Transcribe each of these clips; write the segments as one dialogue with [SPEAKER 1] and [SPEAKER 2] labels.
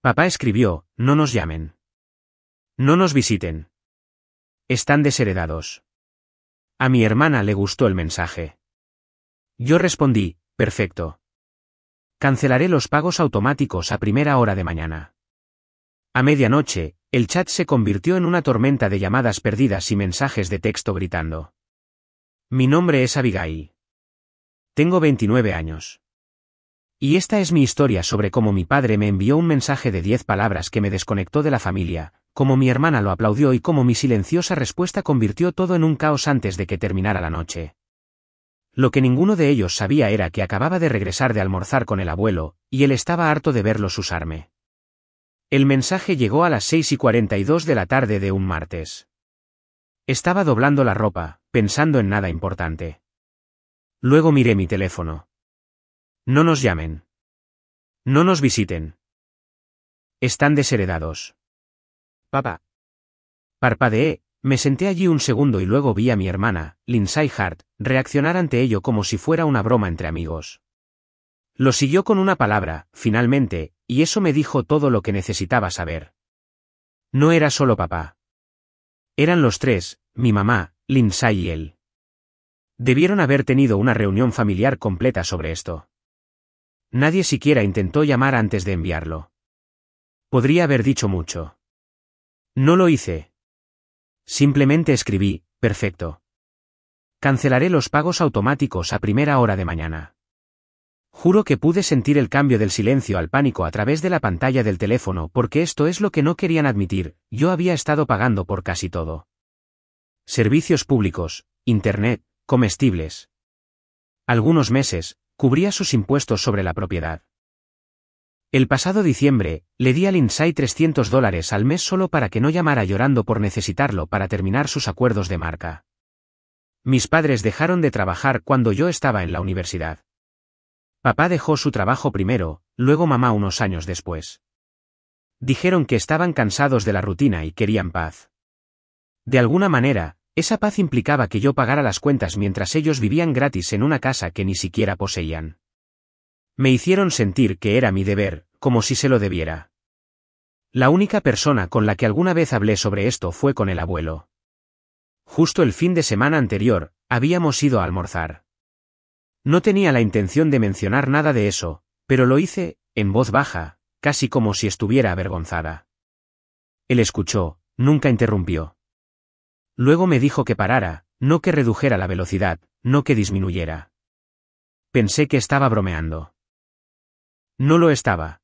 [SPEAKER 1] Papá escribió: no nos llamen. No nos visiten. Están desheredados. A mi hermana le gustó el mensaje. Yo respondí: perfecto. Cancelaré los pagos automáticos a primera hora de mañana. A medianoche, el chat se convirtió en una tormenta de llamadas perdidas y mensajes de texto gritando. Mi nombre es Abigail. Tengo 29 años. Y esta es mi historia sobre cómo mi padre me envió un mensaje de 10 palabras que me desconectó de la familia, cómo mi hermana lo aplaudió y cómo mi silenciosa respuesta convirtió todo en un caos antes de que terminara la noche. Lo que ninguno de ellos sabía era que acababa de regresar de almorzar con el abuelo, y él estaba harto de verlos usarme. El mensaje llegó a las 6:42 de la tarde de un martes. Estaba doblando la ropa, pensando en nada importante. Luego miré mi teléfono. No nos llamen. No nos visiten. Están desheredados. Papá. Parpadeé, me senté allí un segundo y luego vi a mi hermana, Lindsay Hart, reaccionar ante ello como si fuera una broma entre amigos. Lo siguió con una palabra, finalmente, y eso me dijo todo lo que necesitaba saber. No era solo papá. Eran los tres, mi mamá, Lindsay y él. Debieron haber tenido una reunión familiar completa sobre esto. Nadie siquiera intentó llamar antes de enviarlo. Podría haber dicho mucho. No lo hice. Simplemente escribí: perfecto. Cancelaré los pagos automáticos a primera hora de mañana. Juro que pude sentir el cambio del silencio al pánico a través de la pantalla del teléfono porque esto es lo que no querían admitir: yo había estado pagando por casi todo. Servicios públicos, internet, comestibles. Algunos meses, cubría sus impuestos sobre la propiedad. El pasado diciembre, le di a Lindsay $300 al mes solo para que no llamara llorando por necesitarlo para terminar sus acuerdos de marca. Mis padres dejaron de trabajar cuando yo estaba en la universidad. Papá dejó su trabajo primero, luego mamá unos años después. Dijeron que estaban cansados de la rutina y querían paz. De alguna manera, esa paz implicaba que yo pagara las cuentas mientras ellos vivían gratis en una casa que ni siquiera poseían. Me hicieron sentir que era mi deber, como si se lo debiera. La única persona con la que alguna vez hablé sobre esto fue con el abuelo. Justo el fin de semana anterior, habíamos ido a almorzar. No tenía la intención de mencionar nada de eso, pero lo hice, en voz baja, casi como si estuviera avergonzada. Él escuchó, nunca interrumpió. Luego me dijo que parara, no que redujera la velocidad, no que disminuyera. Pensé que estaba bromeando. No lo estaba.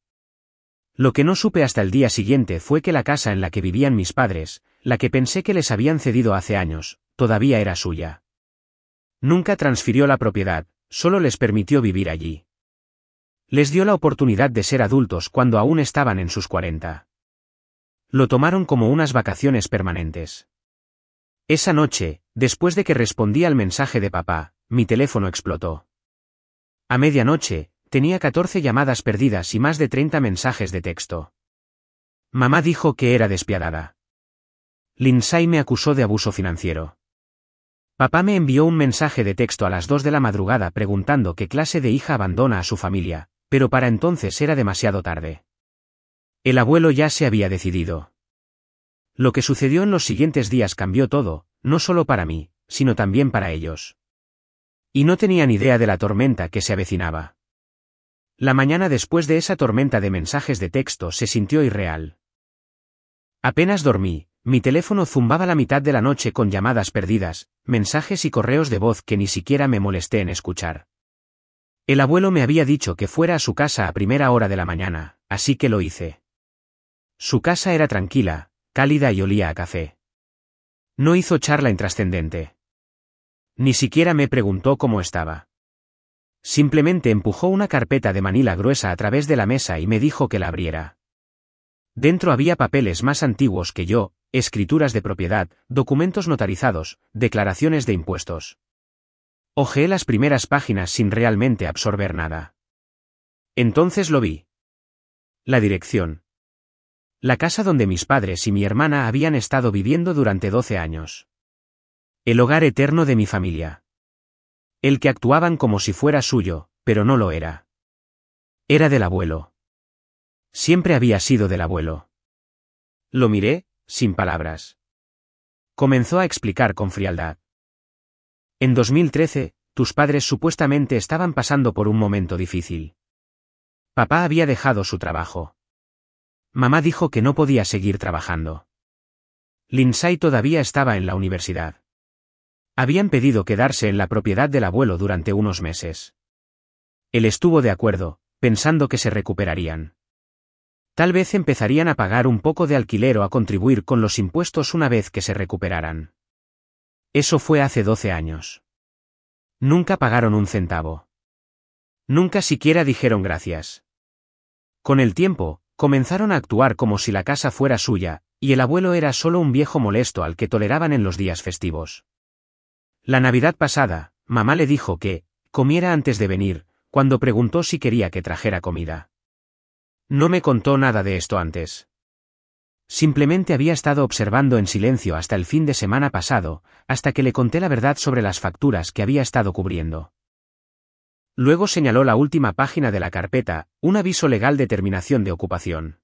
[SPEAKER 1] Lo que no supe hasta el día siguiente fue que la casa en la que vivían mis padres, la que pensé que les habían cedido hace años, todavía era suya. Nunca transfirió la propiedad, solo les permitió vivir allí. Les dio la oportunidad de ser adultos cuando aún estaban en sus 40. Lo tomaron como unas vacaciones permanentes. Esa noche, después de que respondí al mensaje de papá, mi teléfono explotó. A medianoche, tenía 14 llamadas perdidas y más de 30 mensajes de texto. Mamá dijo que era despiadada. Lindsay me acusó de abuso financiero. Papá me envió un mensaje de texto a las 2 de la madrugada preguntando qué clase de hija abandona a su familia, pero para entonces era demasiado tarde. El abuelo ya se había decidido. Lo que sucedió en los siguientes días cambió todo, no solo para mí, sino también para ellos. Y no tenían idea de la tormenta que se avecinaba. La mañana después de esa tormenta de mensajes de texto se sintió irreal. Apenas dormí, mi teléfono zumbaba la mitad de la noche con llamadas perdidas, mensajes y correos de voz que ni siquiera me molesté en escuchar. El abuelo me había dicho que fuera a su casa a primera hora de la mañana, así que lo hice. Su casa era tranquila, cálida y olía a café. No hizo charla intrascendente. Ni siquiera me preguntó cómo estaba. Simplemente empujó una carpeta de manila gruesa a través de la mesa y me dijo que la abriera. Dentro había papeles más antiguos que yo, escrituras de propiedad, documentos notarizados, declaraciones de impuestos. Hojeé las primeras páginas sin realmente absorber nada. Entonces lo vi. La dirección. La casa donde mis padres y mi hermana habían estado viviendo durante 12 años. El hogar eterno de mi familia. El que actuaban como si fuera suyo, pero no lo era. Era del abuelo. Siempre había sido del abuelo. Lo miré, sin palabras. Comenzó a explicar con frialdad. En 2013, tus padres supuestamente estaban pasando por un momento difícil. Papá había dejado su trabajo. Mamá dijo que no podía seguir trabajando. Lindsay todavía estaba en la universidad. Habían pedido quedarse en la propiedad del abuelo durante unos meses. Él estuvo de acuerdo, pensando que se recuperarían. Tal vez empezarían a pagar un poco de alquiler o a contribuir con los impuestos una vez que se recuperaran. Eso fue hace 12 años. Nunca pagaron un centavo. Nunca siquiera dijeron gracias. Con el tiempo, comenzaron a actuar como si la casa fuera suya, y el abuelo era solo un viejo molesto al que toleraban en los días festivos. La Navidad pasada, mamá le dijo que comiera antes de venir, cuando preguntó si quería que trajera comida. No me contó nada de esto antes. Simplemente había estado observando en silencio hasta el fin de semana pasado, hasta que le conté la verdad sobre las facturas que había estado cubriendo. Luego señaló la última página de la carpeta, un aviso legal de terminación de ocupación.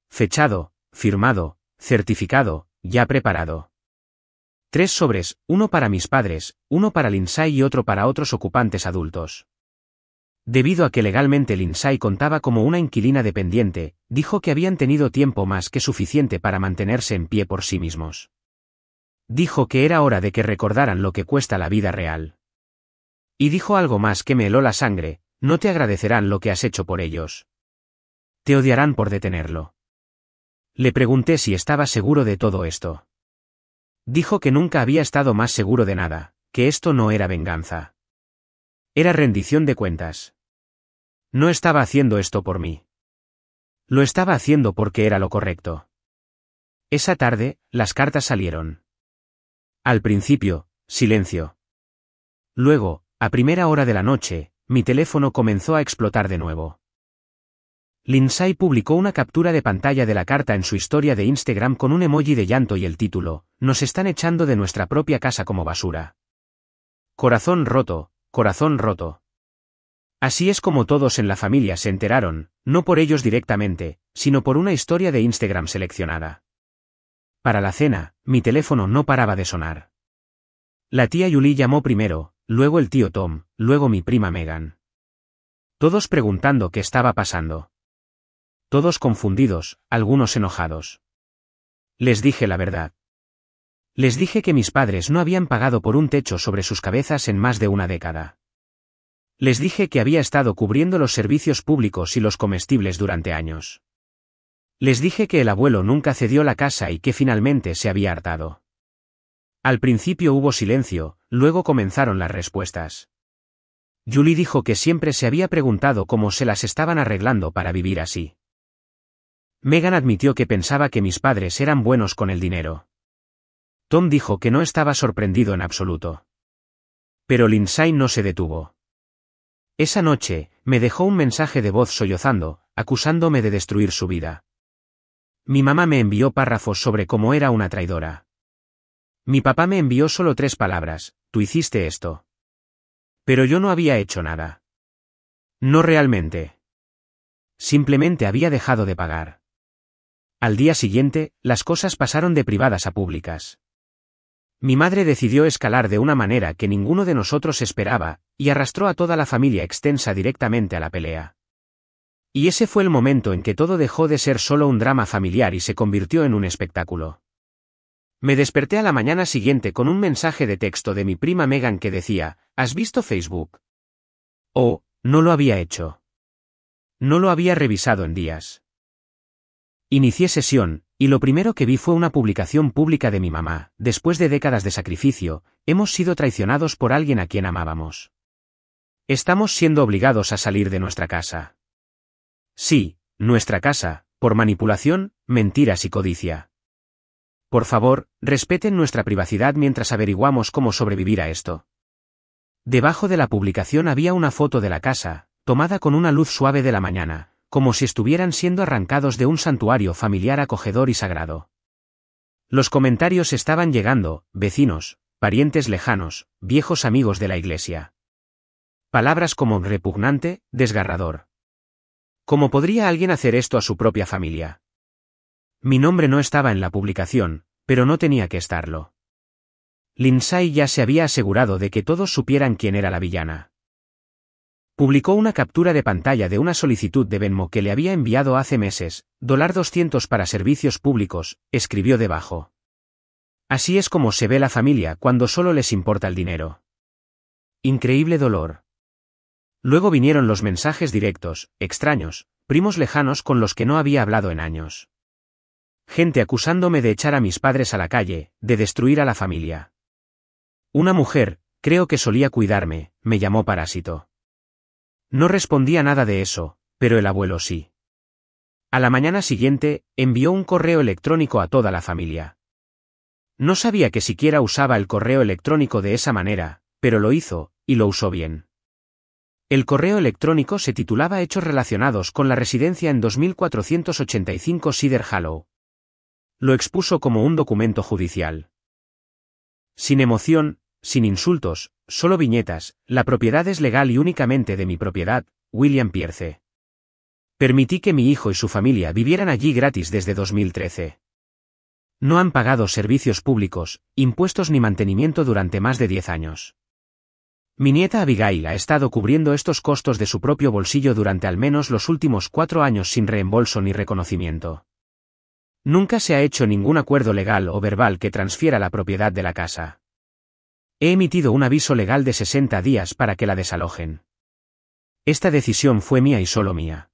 [SPEAKER 1] Fechado, firmado, certificado, ya preparado. 3 sobres, uno para mis padres, uno para Lindsay y otro para otros ocupantes adultos. Debido a que legalmente Lindsay contaba como una inquilina dependiente, dijo que habían tenido tiempo más que suficiente para mantenerse en pie por sí mismos. Dijo que era hora de que recordaran lo que cuesta la vida real. Y dijo algo más que me heló la sangre: no te agradecerán lo que has hecho por ellos. Te odiarán por detenerlo. Le pregunté si estaba seguro de todo esto. Dijo que nunca había estado más seguro de nada, que esto no era venganza. Era rendición de cuentas. No estaba haciendo esto por mí. Lo estaba haciendo porque era lo correcto. Esa tarde, las cartas salieron. Al principio, silencio. Luego, a primera hora de la noche, mi teléfono comenzó a explotar de nuevo. Lindsay publicó una captura de pantalla de la carta en su historia de Instagram con un emoji de llanto y el título: "Nos están echando de nuestra propia casa como basura. Corazón roto, corazón roto". Así es como todos en la familia se enteraron, no por ellos directamente, sino por una historia de Instagram seleccionada. Para la cena, mi teléfono no paraba de sonar. La tía Julie llamó primero, luego el tío Tom, luego mi prima Megan. Todos preguntando qué estaba pasando. Todos confundidos, algunos enojados. Les dije la verdad. Les dije que mis padres no habían pagado por un techo sobre sus cabezas en más de una década. Les dije que había estado cubriendo los servicios públicos y los comestibles durante años. Les dije que el abuelo nunca cedió la casa y que finalmente se había hartado. Al principio hubo silencio, luego comenzaron las respuestas. Julie dijo que siempre se había preguntado cómo se las estaban arreglando para vivir así. Megan admitió que pensaba que mis padres eran buenos con el dinero. Tom dijo que no estaba sorprendido en absoluto. Pero Lindsay no se detuvo. Esa noche, me dejó un mensaje de voz sollozando, acusándome de destruir su vida. Mi mamá me envió párrafos sobre cómo era una traidora. Mi papá me envió solo 3 palabras: tú hiciste esto. Pero yo no había hecho nada. No realmente. Simplemente había dejado de pagar. Al día siguiente, las cosas pasaron de privadas a públicas. Mi madre decidió escalar de una manera que ninguno de nosotros esperaba, y arrastró a toda la familia extensa directamente a la pelea. Y ese fue el momento en que todo dejó de ser solo un drama familiar y se convirtió en un espectáculo. Me desperté a la mañana siguiente con un mensaje de texto de mi prima Megan que decía: ¿has visto Facebook? Oh, no lo había hecho. No lo había revisado en días. Inicié sesión, y lo primero que vi fue una publicación pública de mi mamá: después de décadas de sacrificio, hemos sido traicionados por alguien a quien amábamos. Estamos siendo obligados a salir de nuestra casa. Sí, nuestra casa, por manipulación, mentiras y codicia. Por favor, respeten nuestra privacidad mientras averiguamos cómo sobrevivir a esto. Debajo de la publicación había una foto de la casa, tomada con una luz suave de la mañana, como si estuvieran siendo arrancados de un santuario familiar acogedor y sagrado. Los comentarios estaban llegando: vecinos, parientes lejanos, viejos amigos de la iglesia. Palabras como repugnante, desgarrador. ¿Cómo podría alguien hacer esto a su propia familia? Mi nombre no estaba en la publicación, pero no tenía que estarlo. Lindsay ya se había asegurado de que todos supieran quién era la villana. Publicó una captura de pantalla de una solicitud de Venmo que le había enviado hace meses, $200 para servicios públicos, escribió debajo. Así es como se ve la familia cuando solo les importa el dinero. Increíble dolor. Luego vinieron los mensajes directos, extraños, primos lejanos con los que no había hablado en años. Gente acusándome de echar a mis padres a la calle, de destruir a la familia. Una mujer, creo que solía cuidarme, me llamó parásito. No respondía nada de eso, pero el abuelo sí. A la mañana siguiente, envió un correo electrónico a toda la familia. No sabía que siquiera usaba el correo electrónico de esa manera, pero lo hizo, y lo usó bien. El correo electrónico se titulaba Hechos relacionados con la residencia en 2485 Cedar Hollow. Lo expuso como un documento judicial. Sin emoción, sin insultos, solo viñetas, la propiedad es legal y únicamente de mi propiedad, William Pierce. Permití que mi hijo y su familia vivieran allí gratis desde 2013. No han pagado servicios públicos, impuestos ni mantenimiento durante más de 10 años. Mi nieta Abigail ha estado cubriendo estos costos de su propio bolsillo durante al menos los últimos 4 años sin reembolso ni reconocimiento. Nunca se ha hecho ningún acuerdo legal o verbal que transfiera la propiedad de la casa. He emitido un aviso legal de 60 días para que la desalojen. Esta decisión fue mía y solo mía.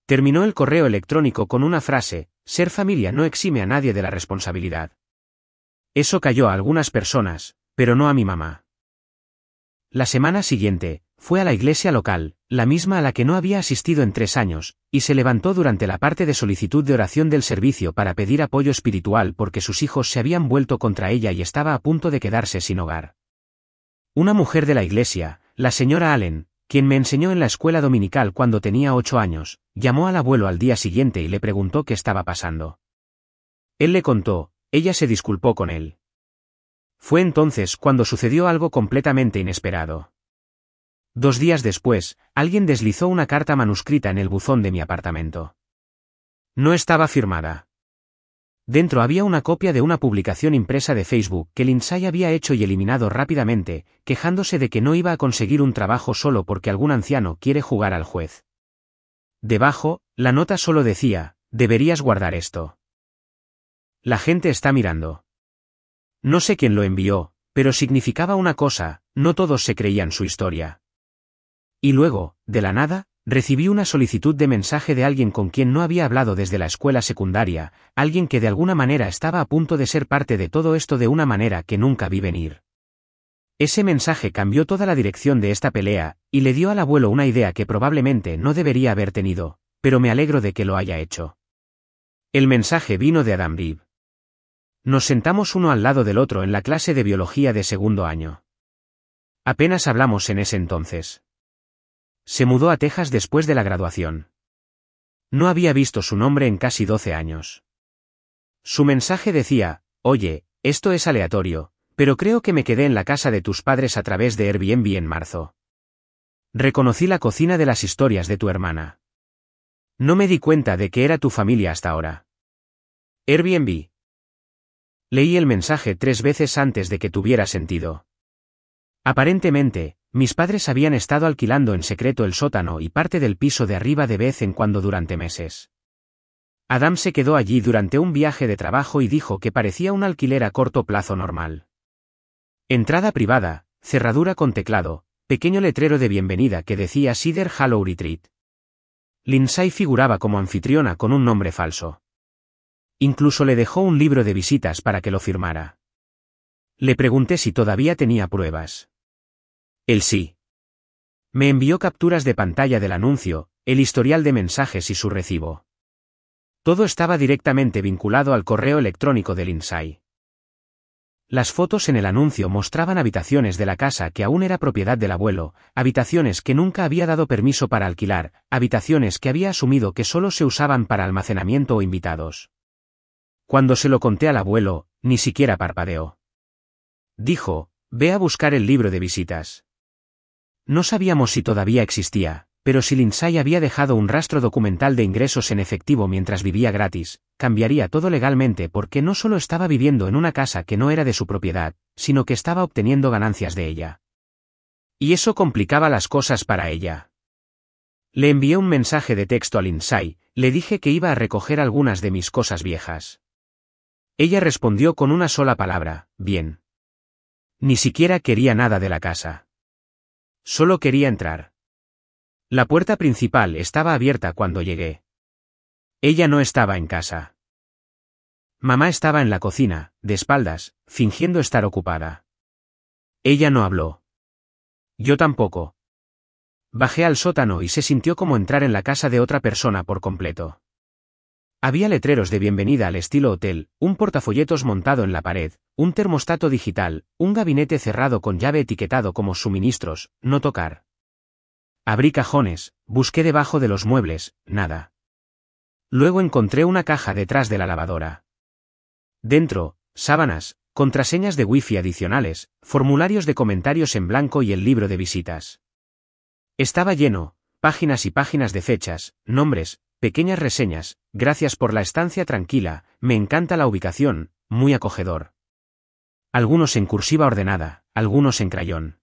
[SPEAKER 1] Terminó el correo electrónico con una frase: ser familia no exime a nadie de la responsabilidad. Eso cayó a algunas personas, pero no a mi mamá. La semana siguiente, fue a la iglesia local, la misma a la que no había asistido en 3 años, y se levantó durante la parte de solicitud de oración del servicio para pedir apoyo espiritual porque sus hijos se habían vuelto contra ella y estaba a punto de quedarse sin hogar. Una mujer de la iglesia, la señora Allen, quien me enseñó en la escuela dominical cuando tenía 8 años, llamó al abuelo al día siguiente y le preguntó qué estaba pasando. Él le contó, ella se disculpó con él. Fue entonces cuando sucedió algo completamente inesperado. 2 días después, alguien deslizó una carta manuscrita en el buzón de mi apartamento. No estaba firmada. Dentro había una copia de una publicación impresa de Facebook que Lindsay había hecho y eliminado rápidamente, quejándose de que no iba a conseguir un trabajo solo porque algún anciano quiere jugar al juez. Debajo, la nota solo decía: deberías guardar esto. La gente está mirando. No sé quién lo envió, pero significaba una cosa: no todos se creían su historia. Y luego, de la nada, recibí una solicitud de mensaje de alguien con quien no había hablado desde la escuela secundaria, alguien que de alguna manera estaba a punto de ser parte de todo esto de una manera que nunca vi venir. Ese mensaje cambió toda la dirección de esta pelea, y le dio al abuelo una idea que probablemente no debería haber tenido, pero me alegro de que lo haya hecho. El mensaje vino de Adam Reeb. Nos sentamos uno al lado del otro en la clase de biología de 2º año. Apenas hablamos en ese entonces. Se mudó a Texas después de la graduación. No había visto su nombre en casi 12 años. Su mensaje decía: oye, esto es aleatorio, pero creo que me quedé en la casa de tus padres a través de Airbnb en marzo. Reconocí la cocina de las historias de tu hermana. No me di cuenta de que era tu familia hasta ahora. Airbnb. Leí el mensaje 3 veces antes de que tuviera sentido. Aparentemente, mis padres habían estado alquilando en secreto el sótano y parte del piso de arriba de vez en cuando durante meses. Adam se quedó allí durante un viaje de trabajo y dijo que parecía un alquiler a corto plazo normal. Entrada privada, cerradura con teclado, pequeño letrero de bienvenida que decía Cedar Hollow Retreat. Lindsay figuraba como anfitriona con un nombre falso. Incluso le dejó un libro de visitas para que lo firmara. Le pregunté si todavía tenía pruebas. Él sí. Me envió capturas de pantalla del anuncio, el historial de mensajes y su recibo. Todo estaba directamente vinculado al correo electrónico de Lindsay. Las fotos en el anuncio mostraban habitaciones de la casa que aún era propiedad del abuelo, habitaciones que nunca había dado permiso para alquilar, habitaciones que había asumido que solo se usaban para almacenamiento o invitados. Cuando se lo conté al abuelo, ni siquiera parpadeó. Dijo: ve a buscar el libro de visitas. No sabíamos si todavía existía, pero si Lindsay había dejado un rastro documental de ingresos en efectivo mientras vivía gratis, cambiaría todo legalmente porque no solo estaba viviendo en una casa que no era de su propiedad, sino que estaba obteniendo ganancias de ella. Y eso complicaba las cosas para ella. Le envié un mensaje de texto a Lindsay, le dije que iba a recoger algunas de mis cosas viejas. Ella respondió con una sola palabra, bien. Ni siquiera quería nada de la casa. Solo quería entrar. La puerta principal estaba abierta cuando llegué. Ella no estaba en casa. Mamá estaba en la cocina, de espaldas, fingiendo estar ocupada. Ella no habló. Yo tampoco. Bajé al sótano y se sintió como entrar en la casa de otra persona por completo. Había letreros de bienvenida al estilo hotel, un portafolletos montado en la pared, un termostato digital, un gabinete cerrado con llave etiquetado como suministros, no tocar. Abrí cajones, busqué debajo de los muebles, nada. Luego encontré una caja detrás de la lavadora. Dentro, sábanas, contraseñas de wifi adicionales, formularios de comentarios en blanco y el libro de visitas. Estaba lleno, páginas y páginas de fechas, nombres, pequeñas reseñas, gracias por la estancia tranquila, me encanta la ubicación, muy acogedor. Algunos en cursiva ordenada, algunos en crayón.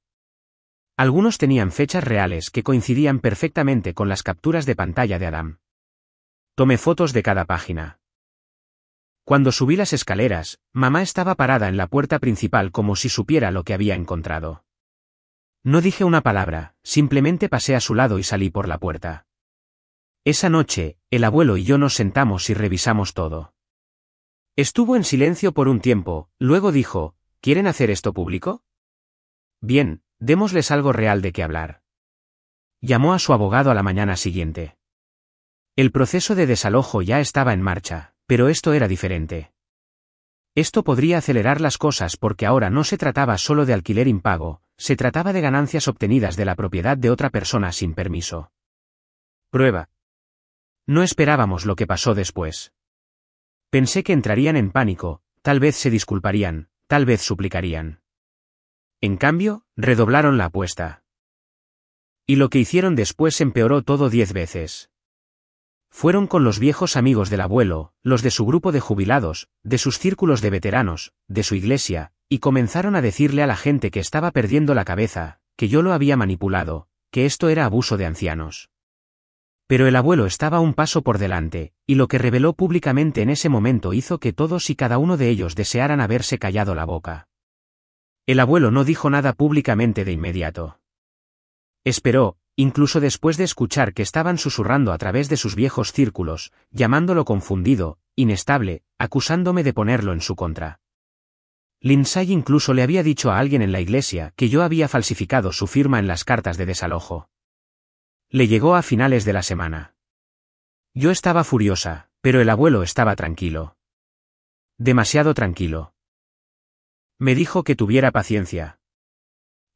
[SPEAKER 1] Algunos tenían fechas reales que coincidían perfectamente con las capturas de pantalla de Adam. Tomé fotos de cada página. Cuando subí las escaleras, mamá estaba parada en la puerta principal como si supiera lo que había encontrado. No dije una palabra, simplemente pasé a su lado y salí por la puerta. Esa noche, el abuelo y yo nos sentamos y revisamos todo. Estuvo en silencio por un tiempo, luego dijo, ¿quieren hacer esto público? Bien, démosles algo real de qué hablar. Llamó a su abogado a la mañana siguiente. El proceso de desalojo ya estaba en marcha, pero esto era diferente. Esto podría acelerar las cosas porque ahora no se trataba solo de alquiler impago, se trataba de ganancias obtenidas de la propiedad de otra persona sin permiso. Prueba. No esperábamos lo que pasó después. Pensé que entrarían en pánico, tal vez se disculparían, tal vez suplicarían. En cambio, redoblaron la apuesta. Y lo que hicieron después empeoró todo 10 veces. Fueron con los viejos amigos del abuelo, los de su grupo de jubilados, de sus círculos de veteranos, de su iglesia, y comenzaron a decirle a la gente que estaba perdiendo la cabeza, que yo lo había manipulado, que esto era abuso de ancianos. Pero el abuelo estaba un paso por delante, y lo que reveló públicamente en ese momento hizo que todos y cada uno de ellos desearan haberse callado la boca. El abuelo no dijo nada públicamente de inmediato. Esperó, incluso después de escuchar que estaban susurrando a través de sus viejos círculos, llamándolo confundido, inestable, acusándome de ponerlo en su contra. Lindsay incluso le había dicho a alguien en la iglesia que yo había falsificado su firma en las cartas de desalojo. Le llegó a finales de la semana. Yo estaba furiosa, pero el abuelo estaba tranquilo. Demasiado tranquilo. Me dijo que tuviera paciencia.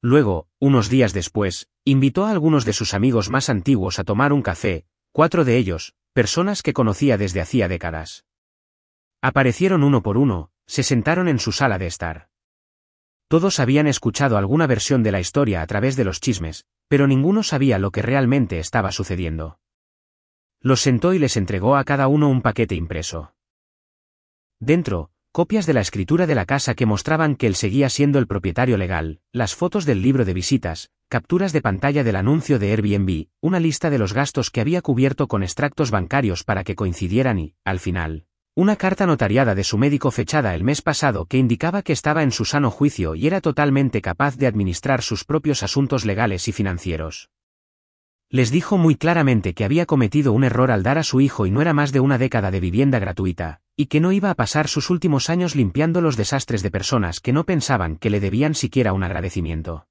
[SPEAKER 1] Luego, unos días después, invitó a algunos de sus amigos más antiguos a tomar un café, 4 de ellos, personas que conocía desde hacía décadas. Aparecieron uno por uno, se sentaron en su sala de estar. Todos habían escuchado alguna versión de la historia a través de los chismes, pero ninguno sabía lo que realmente estaba sucediendo. Los sentó y les entregó a cada uno un paquete impreso. Dentro, copias de la escritura de la casa que mostraban que él seguía siendo el propietario legal, las fotos del libro de visitas, capturas de pantalla del anuncio de Airbnb, una lista de los gastos que había cubierto con extractos bancarios para que coincidieran y, al final, una carta notariada de su médico fechada el mes pasado que indicaba que estaba en su sano juicio y era totalmente capaz de administrar sus propios asuntos legales y financieros. Les dijo muy claramente que había cometido un error al dar a su hijo y no era más de una década de vivienda gratuita, y que no iba a pasar sus últimos años limpiando los desastres de personas que no pensaban que le debían siquiera un agradecimiento.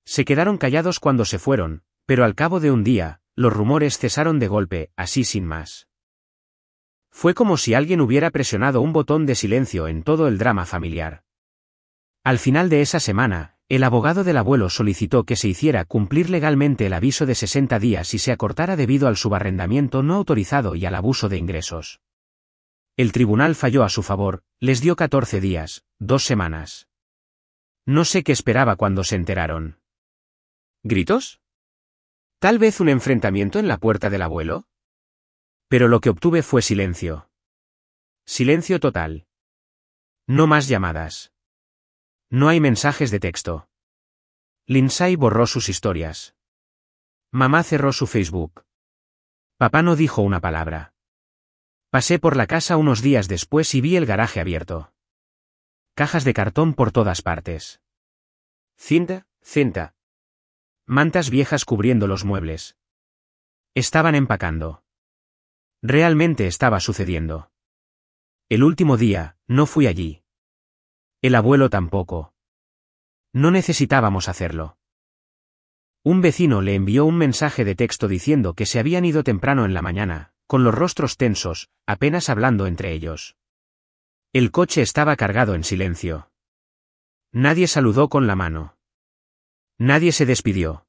[SPEAKER 1] Se quedaron callados cuando se fueron, pero al cabo de un día, los rumores cesaron de golpe, así sin más. Fue como si alguien hubiera presionado un botón de silencio en todo el drama familiar. Al final de esa semana, el abogado del abuelo solicitó que se hiciera cumplir legalmente el aviso de 60 días y se acortara debido al subarrendamiento no autorizado y al abuso de ingresos. El tribunal falló a su favor, les dio 14 días, 2 semanas. No sé qué esperaba cuando se enteraron. ¿Gritos? ¿Tal vez un enfrentamiento en la puerta del abuelo? Pero lo que obtuve fue silencio. Silencio total. No más llamadas. No hay mensajes de texto. Lindsay borró sus historias. Mamá cerró su Facebook. Papá no dijo una palabra. Pasé por la casa unos días después y vi el garaje abierto. Cajas de cartón por todas partes. Cinta. Mantas viejas cubriendo los muebles. Estaban empacando. Realmente estaba sucediendo. El último día, no fui allí. El abuelo tampoco. No necesitábamos hacerlo. Un vecino le envió un mensaje de texto diciendo que se habían ido temprano en la mañana, con los rostros tensos, apenas hablando entre ellos. El coche estaba cargado en silencio. Nadie saludó con la mano. Nadie se despidió.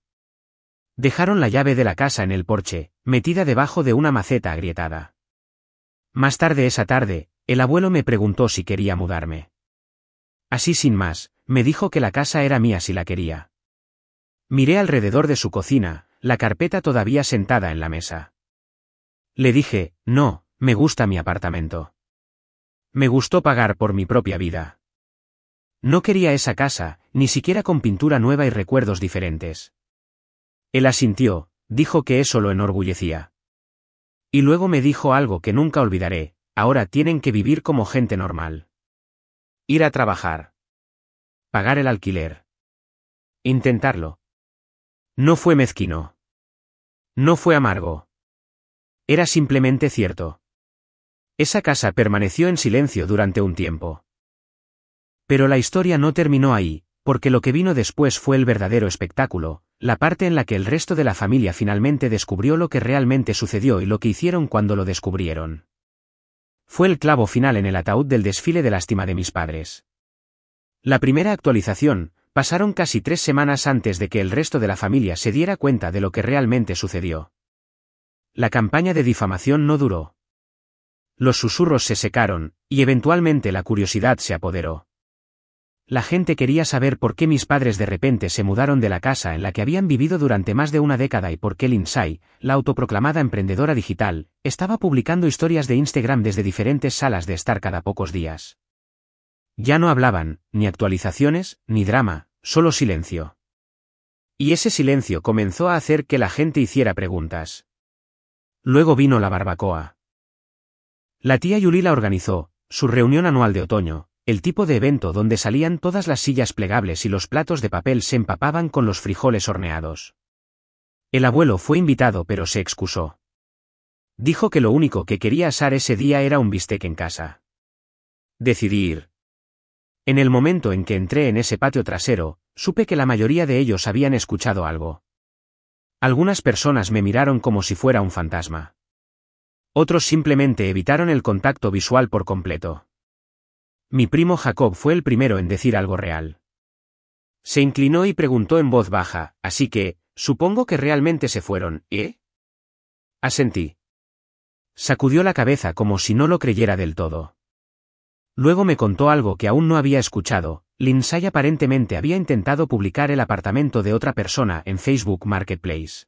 [SPEAKER 1] Dejaron la llave de la casa en el porche, metida debajo de una maceta agrietada. Más tarde esa tarde, el abuelo me preguntó si quería mudarme. Así sin más, me dijo que la casa era mía si la quería. Miré alrededor de su cocina, la carpeta todavía sentada en la mesa. Le dije, no, me gusta mi apartamento. Me gustó pagar por mi propia vida. No quería esa casa, ni siquiera con pintura nueva y recuerdos diferentes. Él asintió, dijo que eso lo enorgullecía. Y luego me dijo algo que nunca olvidaré, ahora tienen que vivir como gente normal. Ir a trabajar. Pagar el alquiler. Intentarlo. No fue mezquino. No fue amargo. Era simplemente cierto. Esa casa permaneció en silencio durante un tiempo. Pero la historia no terminó ahí, porque lo que vino después fue el verdadero espectáculo, la parte en la que el resto de la familia finalmente descubrió lo que realmente sucedió y lo que hicieron cuando lo descubrieron. Fue el clavo final en el ataúd del desfile de lástima de mis padres. La primera actualización, pasaron casi 3 semanas antes de que el resto de la familia se diera cuenta de lo que realmente sucedió. La campaña de difamación no duró. Los susurros se secaron, y eventualmente la curiosidad se apoderó. La gente quería saber por qué mis padres de repente se mudaron de la casa en la que habían vivido durante más de una década y por qué Lindsay, la autoproclamada emprendedora digital, estaba publicando historias de Instagram desde diferentes salas de estar cada pocos días. Ya no hablaban, ni actualizaciones, ni drama, solo silencio. Y ese silencio comenzó a hacer que la gente hiciera preguntas. Luego vino la barbacoa. La tía Yuli la organizó, su reunión anual de otoño, el tipo de evento donde salían todas las sillas plegables y los platos de papel se empapaban con los frijoles horneados. El abuelo fue invitado pero se excusó. Dijo que lo único que quería asar ese día era un bistec en casa. Decidí ir. En el momento en que entré en ese patio trasero, supe que la mayoría de ellos habían escuchado algo. Algunas personas me miraron como si fuera un fantasma. Otros simplemente evitaron el contacto visual por completo. Mi primo Jacob fue el primero en decir algo real. Se inclinó y preguntó en voz baja, así que, supongo que realmente se fueron, ¿eh? Asentí. Sacudió la cabeza como si no lo creyera del todo. Luego me contó algo que aún no había escuchado. Lindsay aparentemente había intentado publicar el apartamento de otra persona en Facebook Marketplace.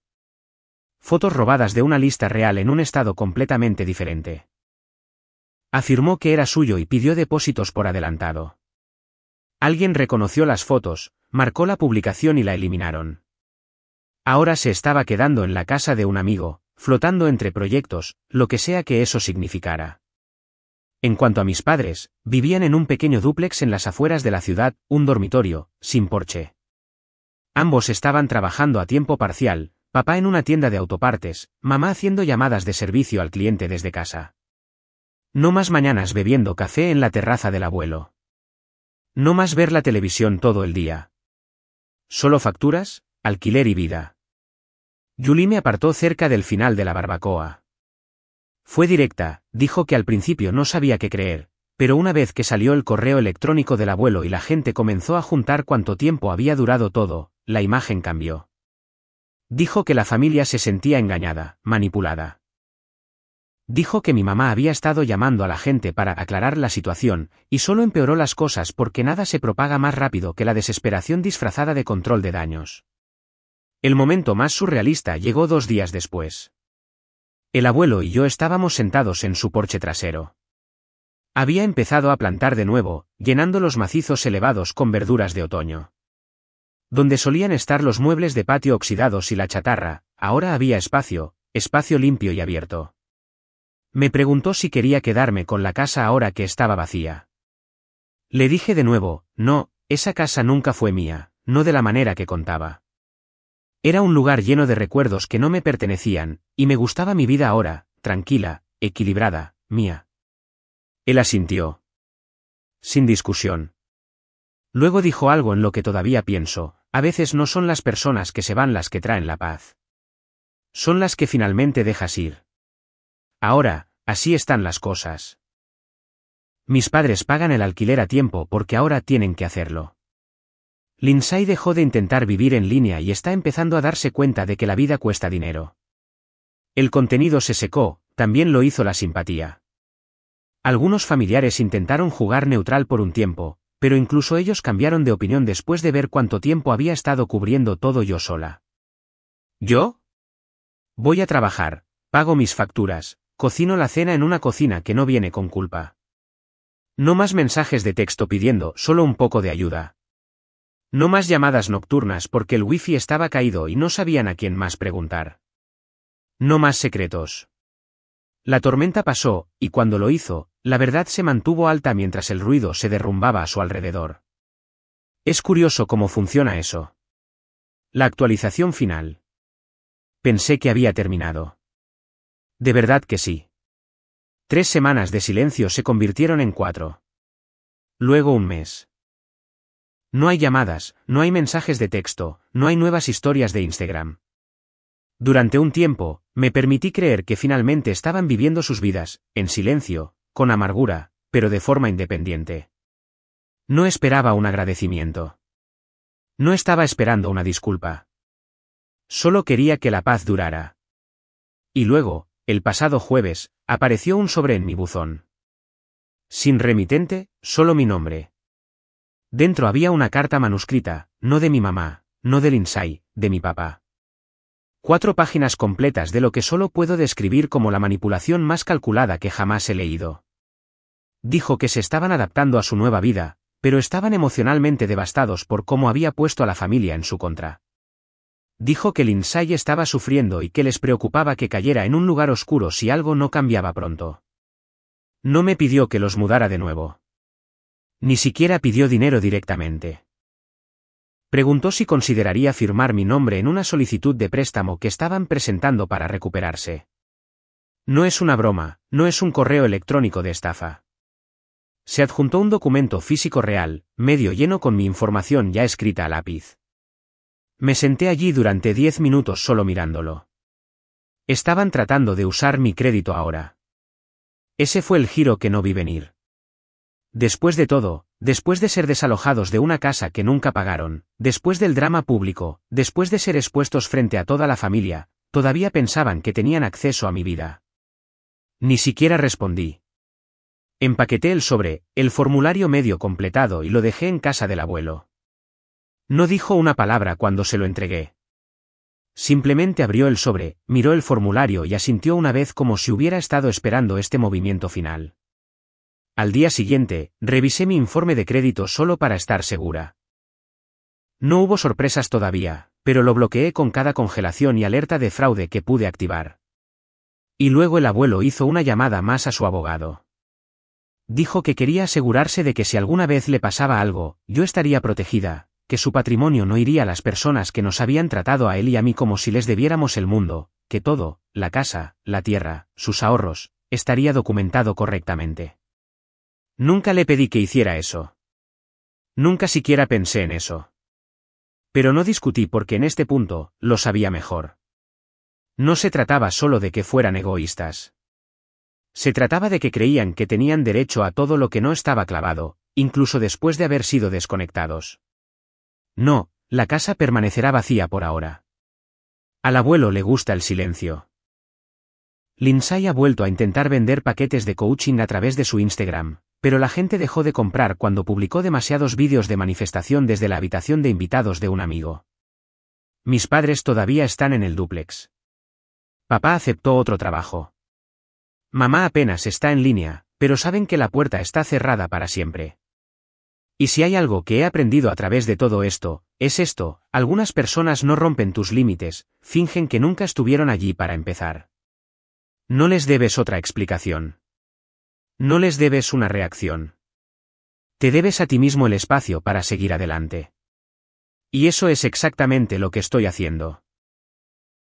[SPEAKER 1] Fotos robadas de una lista real en un estado completamente diferente. Afirmó que era suyo y pidió depósitos por adelantado. Alguien reconoció las fotos, marcó la publicación y la eliminaron. Ahora se estaba quedando en la casa de un amigo, flotando entre proyectos, lo que sea que eso significara. En cuanto a mis padres, vivían en un pequeño dúplex en las afueras de la ciudad, un dormitorio, sin porche. Ambos estaban trabajando a tiempo parcial, papá en una tienda de autopartes, mamá haciendo llamadas de servicio al cliente desde casa. No más mañanas bebiendo café en la terraza del abuelo. No más ver la televisión todo el día. Solo facturas, alquiler y vida. Yuli me apartó cerca del final de la barbacoa. Fue directa, dijo que al principio no sabía qué creer, pero una vez que salió el correo electrónico del abuelo y la gente comenzó a juntar cuánto tiempo había durado todo, la imagen cambió. Dijo que la familia se sentía engañada, manipulada. Dijo que mi mamá había estado llamando a la gente para aclarar la situación, y solo empeoró las cosas porque nada se propaga más rápido que la desesperación disfrazada de control de daños. El momento más surrealista llegó 2 días después. El abuelo y yo estábamos sentados en su porche trasero. Había empezado a plantar de nuevo, llenando los macizos elevados con verduras de otoño. Donde solían estar los muebles de patio oxidados y la chatarra, ahora había espacio limpio y abierto. Me preguntó si quería quedarme con la casa ahora que estaba vacía. Le dije de nuevo, no, esa casa nunca fue mía, no de la manera que contaba. Era un lugar lleno de recuerdos que no me pertenecían, y me gustaba mi vida ahora, tranquila, equilibrada, mía. Él asintió. Sin discusión. Luego dijo algo en lo que todavía pienso: a veces no son las personas que se van las que traen la paz. Son las que finalmente dejas ir. Ahora, así están las cosas. Mis padres pagan el alquiler a tiempo porque ahora tienen que hacerlo. Lindsay dejó de intentar vivir en línea y está empezando a darse cuenta de que la vida cuesta dinero. El contenido se secó, también lo hizo la simpatía. Algunos familiares intentaron jugar neutral por un tiempo, pero incluso ellos cambiaron de opinión después de ver cuánto tiempo había estado cubriendo todo yo sola. ¿Yo? Voy a trabajar, pago mis facturas, cocino la cena en una cocina que no viene con culpa. No más mensajes de texto pidiendo solo un poco de ayuda. No más llamadas nocturnas porque el wifi estaba caído y no sabían a quién más preguntar. No más secretos. La tormenta pasó, y cuando lo hizo, la verdad se mantuvo alta mientras el ruido se derrumbaba a su alrededor. Es curioso cómo funciona eso. La actualización final. Pensé que había terminado. De verdad que sí. 3 semanas de silencio se convirtieron en 4. Luego un mes. No hay llamadas, no hay mensajes de texto, no hay nuevas historias de Instagram. Durante un tiempo, me permití creer que finalmente estaban viviendo sus vidas, en silencio, con amargura, pero de forma independiente. No esperaba un agradecimiento. No estaba esperando una disculpa. Solo quería que la paz durara. Y luego, el pasado jueves, apareció un sobre en mi buzón. Sin remitente, solo mi nombre. Dentro había una carta manuscrita, no de mi mamá, no de Lindsay, de mi papá. 4 páginas completas de lo que solo puedo describir como la manipulación más calculada que jamás he leído. Dijo que se estaban adaptando a su nueva vida, pero estaban emocionalmente devastados por cómo había puesto a la familia en su contra. Dijo que Lindsay estaba sufriendo y que les preocupaba que cayera en un lugar oscuro si algo no cambiaba pronto. No me pidió que los mudara de nuevo. Ni siquiera pidió dinero directamente. Preguntó si consideraría firmar mi nombre en una solicitud de préstamo que estaban presentando para recuperarse. No es una broma, no es un correo electrónico de estafa. Se adjuntó un documento físico real, medio lleno con mi información ya escrita a lápiz. Me senté allí durante 10 minutos solo mirándolo. Estaban tratando de usar mi crédito ahora. Ese fue el giro que no vi venir. Después de todo, después de ser desalojados de una casa que nunca pagaron, después del drama público, después de ser expuestos frente a toda la familia, todavía pensaban que tenían acceso a mi vida. Ni siquiera respondí. Empaqueté el sobre, el formulario medio completado y lo dejé en casa del abuelo. No dijo una palabra cuando se lo entregué. Simplemente abrió el sobre, miró el formulario y asintió una vez como si hubiera estado esperando este movimiento final. Al día siguiente, revisé mi informe de crédito solo para estar segura. No hubo sorpresas todavía, pero lo bloqueé con cada congelación y alerta de fraude que pude activar. Y luego el abuelo hizo una llamada más a su abogado. Dijo que quería asegurarse de que si alguna vez le pasaba algo, yo estaría protegida, que su patrimonio no iría a las personas que nos habían tratado a él y a mí como si les debiéramos el mundo, que todo, la casa, la tierra, sus ahorros, estaría documentado correctamente. Nunca le pedí que hiciera eso. Nunca siquiera pensé en eso. Pero no discutí porque en este punto, lo sabía mejor. No se trataba solo de que fueran egoístas. Se trataba de que creían que tenían derecho a todo lo que no estaba clavado, incluso después de haber sido desconectados. No, la casa permanecerá vacía por ahora. Al abuelo le gusta el silencio. Lindsay ha vuelto a intentar vender paquetes de coaching a través de su Instagram, pero la gente dejó de comprar cuando publicó demasiados vídeos de manifestación desde la habitación de invitados de un amigo. Mis padres todavía están en el dúplex. Papá aceptó otro trabajo. Mamá apenas está en línea, pero saben que la puerta está cerrada para siempre. Y si hay algo que he aprendido a través de todo esto, es esto: algunas personas no rompen tus límites, fingen que nunca estuvieron allí para empezar. No les debes otra explicación. No les debes una reacción. Te debes a ti mismo el espacio para seguir adelante. Y eso es exactamente lo que estoy haciendo.